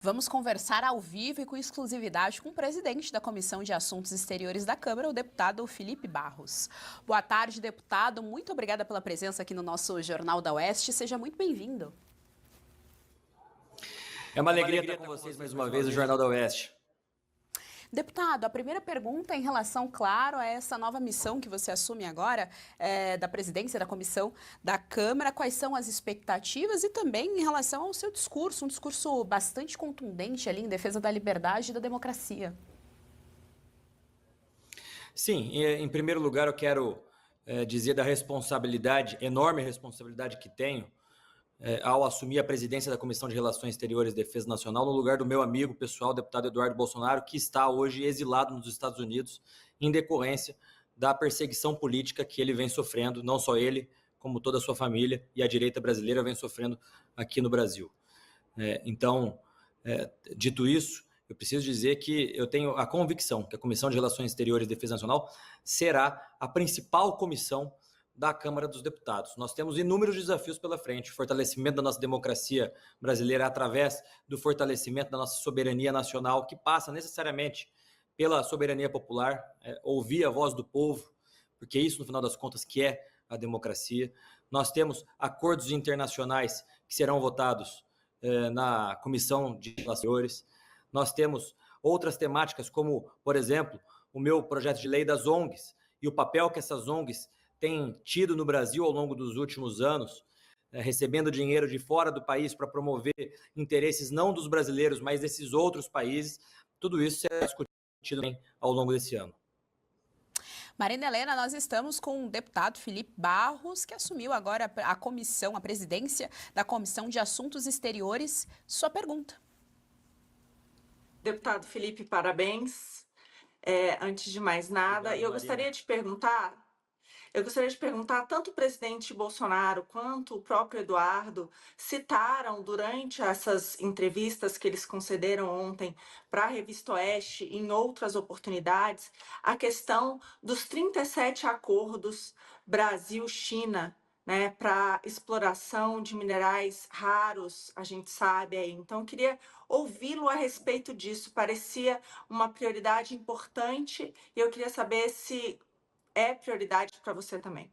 Vamos conversar ao vivo e com exclusividade com o presidente da Comissão de Assuntos Exteriores da Câmara, o deputado Felipe Barros. Boa tarde, deputado. Muito obrigada pela presença aqui no nosso Jornal da Oeste. Seja muito bem-vindo. É uma alegria estar com vocês mais uma vez no Jornal da Oeste. Deputado, a primeira pergunta em relação, claro, a essa nova missão que você assume agora, da presidência da Comissão da Câmara. Quais são as expectativas e também em relação ao seu discurso, um discurso bastante contundente ali em defesa da liberdade e da democracia. Sim, em primeiro lugar eu quero dizer da responsabilidade, enorme responsabilidade que tenho ao assumir a presidência da Comissão de Relações Exteriores e Defesa Nacional no lugar do meu amigo pessoal, deputado Eduardo Bolsonaro, que está hoje exilado nos Estados Unidos em decorrência da perseguição política que ele vem sofrendo, não só ele, como toda a sua família e a direita brasileira vem sofrendo aqui no Brasil. Então, dito isso, eu preciso dizer que eu tenho a convicção que a Comissão de Relações Exteriores e Defesa Nacional será a principal comissão da Câmara dos Deputados. Nós temos inúmeros desafios pela frente: o fortalecimento da nossa democracia brasileira através do fortalecimento da nossa soberania nacional, que passa necessariamente pela soberania popular, ouvir a voz do povo, porque é isso, no final das contas, que é a democracia. Nós temos acordos internacionais que serão votados na Comissão de Relações Exteriores. Nós temos outras temáticas, como, por exemplo, o meu projeto de lei das ONGs e o papel que essas ONGs têm tido no Brasil ao longo dos últimos anos, recebendo dinheiro de fora do país para promover interesses não dos brasileiros, mas desses outros países. Tudo isso será discutido bem ao longo desse ano. Marina Helena, nós estamos com o deputado Felipe Barros, que assumiu agora a comissão, a presidência da Comissão de Assuntos Exteriores. Sua pergunta. Deputado Felipe, parabéns. Antes de mais nada, Obrigado, eu gostaria de perguntar, tanto o presidente Bolsonaro quanto o próprio Eduardo citaram durante essas entrevistas que eles concederam ontem para a Revista Oeste e em outras oportunidades, a questão dos 37 acordos Brasil-China, né, para exploração de minerais raros, a gente sabe aí. Então, eu queria ouvi-lo a respeito disso. Parecia uma prioridade importante e eu queria saber se é prioridade para você também.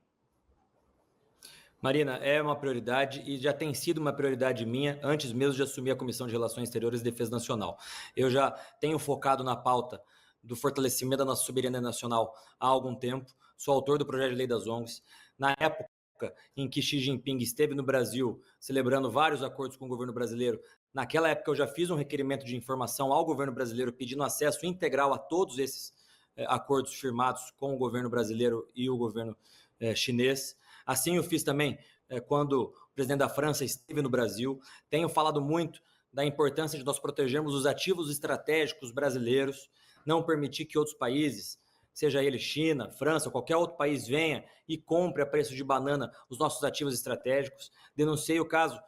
Marina, é uma prioridade e já tem sido uma prioridade minha antes mesmo de assumir a Comissão de Relações Exteriores e Defesa Nacional. Eu já tenho focado na pauta do fortalecimento da nossa soberania nacional há algum tempo. Sou autor do projeto de lei das ONGs. Na época em que Xi Jinping esteve no Brasil celebrando vários acordos com o governo brasileiro, naquela época eu já fiz um requerimento de informação ao governo brasileiro pedindo acesso integral a todos esses acordos firmados com o governo brasileiro e o governo chinês. Assim eu fiz também quando o presidente da França esteve no Brasil. Tenho falado muito da importância de nós protegermos os ativos estratégicos brasileiros, não permitir que outros países, seja ele China, França, qualquer outro país, venha e compre a preço de banana os nossos ativos estratégicos. Denunciei o caso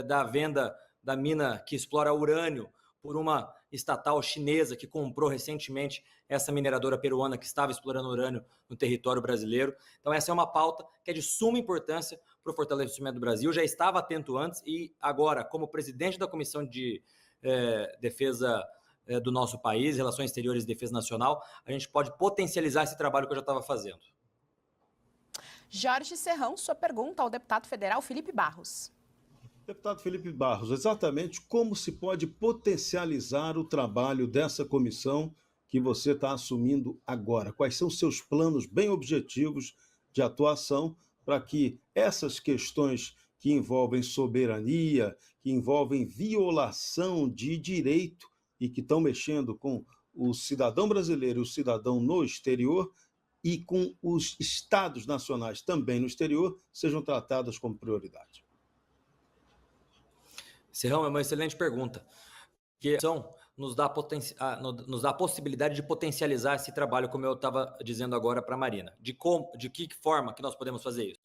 da venda da mina que explora urânio por uma estatal chinesa que comprou recentemente essa mineradora peruana que estava explorando urânio no território brasileiro. Então essa é uma pauta que é de suma importância para o fortalecimento do Brasil. Já estava atento antes e agora, como presidente da Comissão de Defesa do nosso país, Relações Exteriores e Defesa Nacional, a gente pode potencializar esse trabalho que eu já estava fazendo. Jorge Serrão, sua pergunta ao deputado federal Felipe Barros. Deputado Felipe Barros, exatamente como se pode potencializar o trabalho dessa comissão que você está assumindo agora? Quais são os seus planos bem objetivos de atuação para que essas questões que envolvem soberania, que envolvem violação de direito e que estão mexendo com o cidadão brasileiro e o cidadão no exterior e com os estados nacionais também no exterior, sejam tratadas como prioridade? Serrão, é uma excelente pergunta, que nos dá a possibilidade de potencializar esse trabalho, como eu estava dizendo agora para a Marina. De que forma que nós podemos fazer isso?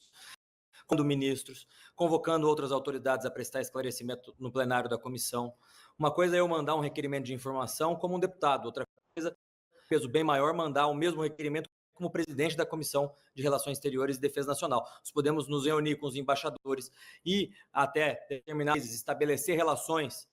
Convocando ministros, convocando outras autoridades a prestar esclarecimento no plenário da comissão. Uma coisa é eu mandar um requerimento de informação como um deputado, outra coisa, peso bem maior, mandar o mesmo requerimento como presidente da Comissão de Relações Exteriores e Defesa Nacional. Nós podemos nos reunir com os embaixadores e até determinar estabelecer relações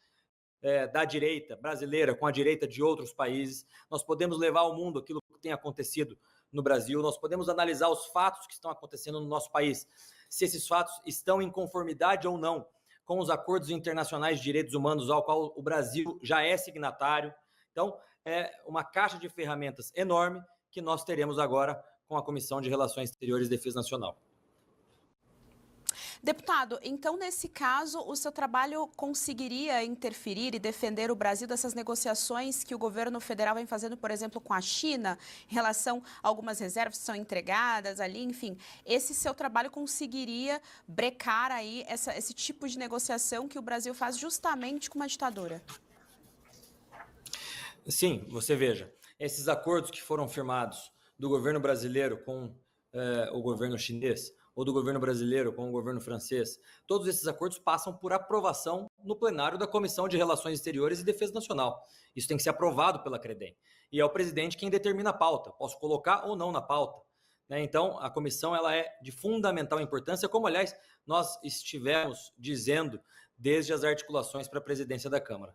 da direita brasileira com a direita de outros países, nós podemos levar ao mundo aquilo que tem acontecido no Brasil, nós podemos analisar os fatos que estão acontecendo no nosso país, se esses fatos estão em conformidade ou não com os acordos internacionais de direitos humanos ao qual o Brasil já é signatário. Então, é uma caixa de ferramentas enorme que nós teremos agora com a Comissão de Relações Exteriores e Defesa Nacional. Deputado, então, nesse caso, o seu trabalho conseguiria interferir e defender o Brasil dessas negociações que o governo federal vem fazendo, por exemplo, com a China, em relação a algumas reservas que são entregadas ali, enfim, esse seu trabalho conseguiria brecar aí esse tipo de negociação que o Brasil faz justamente com uma ditadura? Sim, você veja, esses acordos que foram firmados do governo brasileiro com o governo chinês, ou do governo brasileiro com o governo francês, todos esses acordos passam por aprovação no plenário da Comissão de Relações Exteriores e Defesa Nacional. Isso tem que ser aprovado pela CREDEM. E é o presidente quem determina a pauta. Posso colocar ou não na pauta. Então, a comissão ela é de fundamental importância, como, aliás, nós estivemos dizendo desde as articulações para a presidência da Câmara.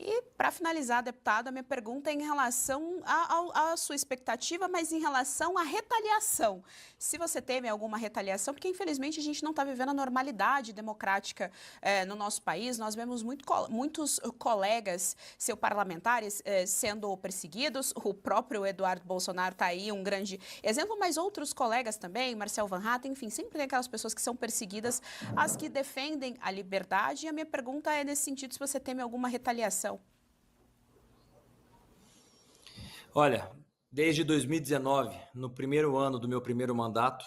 E, para finalizar, deputado, a minha pergunta é em relação à sua expectativa, mas em relação à retaliação. Se você teme alguma retaliação, porque, infelizmente, a gente não está vivendo a normalidade democrática no nosso país. Nós vemos muitos colegas, seus parlamentares, sendo perseguidos. O próprio Eduardo Bolsonaro está aí, um grande exemplo, mas outros colegas também, Marcel Van Hatten, enfim, sempre tem aquelas pessoas que são perseguidas, as que defendem a liberdade. E a minha pergunta é nesse sentido, se você teme alguma retaliação. Olha, desde 2019, no primeiro ano do meu primeiro mandato,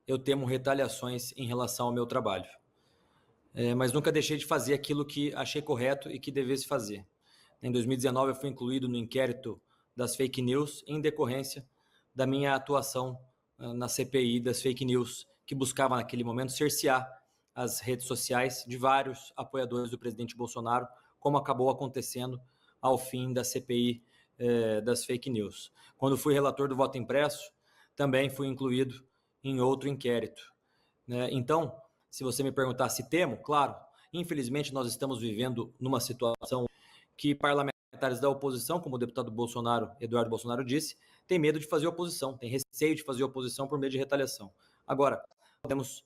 eu temo retaliações em relação ao meu trabalho. Mas nunca deixei de fazer aquilo que achei correto e que devesse fazer. Em 2019, eu fui incluído no inquérito das fake news em decorrência da minha atuação na CPI das fake news, que buscava naquele momento cercear as redes sociais de vários apoiadores do presidente Bolsonaro, como acabou acontecendo ao fim da CPI das fake news. Quando fui relator do voto impresso, também fui incluído em outro inquérito. Então, se você me perguntar se temo, claro, infelizmente nós estamos vivendo numa situação que parlamentares da oposição, como o deputado Eduardo Bolsonaro disse, têm medo de fazer oposição, têm receio de fazer oposição por medo de retaliação. Agora, podemos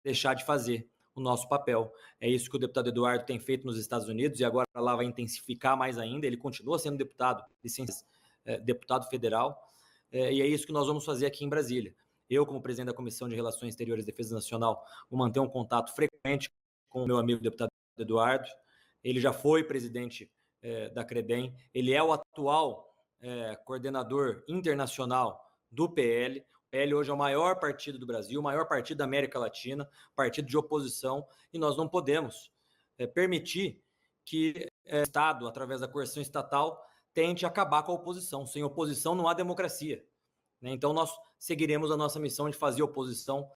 deixar de fazer o nosso papel. É isso que o deputado Eduardo tem feito nos Estados Unidos e agora lá vai intensificar mais ainda. Ele continua sendo deputado federal, e é isso que nós vamos fazer aqui em Brasília. Eu, como presidente da Comissão de Relações Exteriores e Defesa Nacional, vou manter um contato frequente com o meu amigo deputado Eduardo. Ele já foi presidente da CREDEM, ele é o atual coordenador internacional do PL. O PL hoje é o maior partido do Brasil, o maior partido da América Latina, partido de oposição, e nós não podemos permitir que o Estado, através da coerção estatal, tente acabar com a oposição. Sem oposição não há democracia. Então nós seguiremos a nossa missão de fazer oposição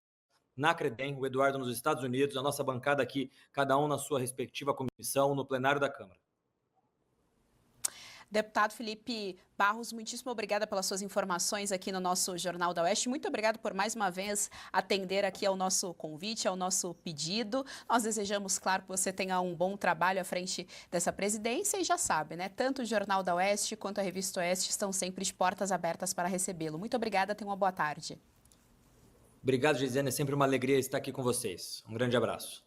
na CREDEM, o Eduardo nos Estados Unidos, a nossa bancada aqui, cada um na sua respectiva comissão, no plenário da Câmara. Deputado Felipe Barros, muitíssimo obrigada pelas suas informações aqui no nosso Jornal da Oeste. Muito obrigado por mais uma vez atender aqui ao nosso convite, ao nosso pedido. Nós desejamos, claro, que você tenha um bom trabalho à frente dessa presidência e já sabe, né? Tanto o Jornal da Oeste quanto a Revista Oeste estão sempre de portas abertas para recebê-lo. Muito obrigada, tenha uma boa tarde. Obrigado, Gisele. É sempre uma alegria estar aqui com vocês. Um grande abraço.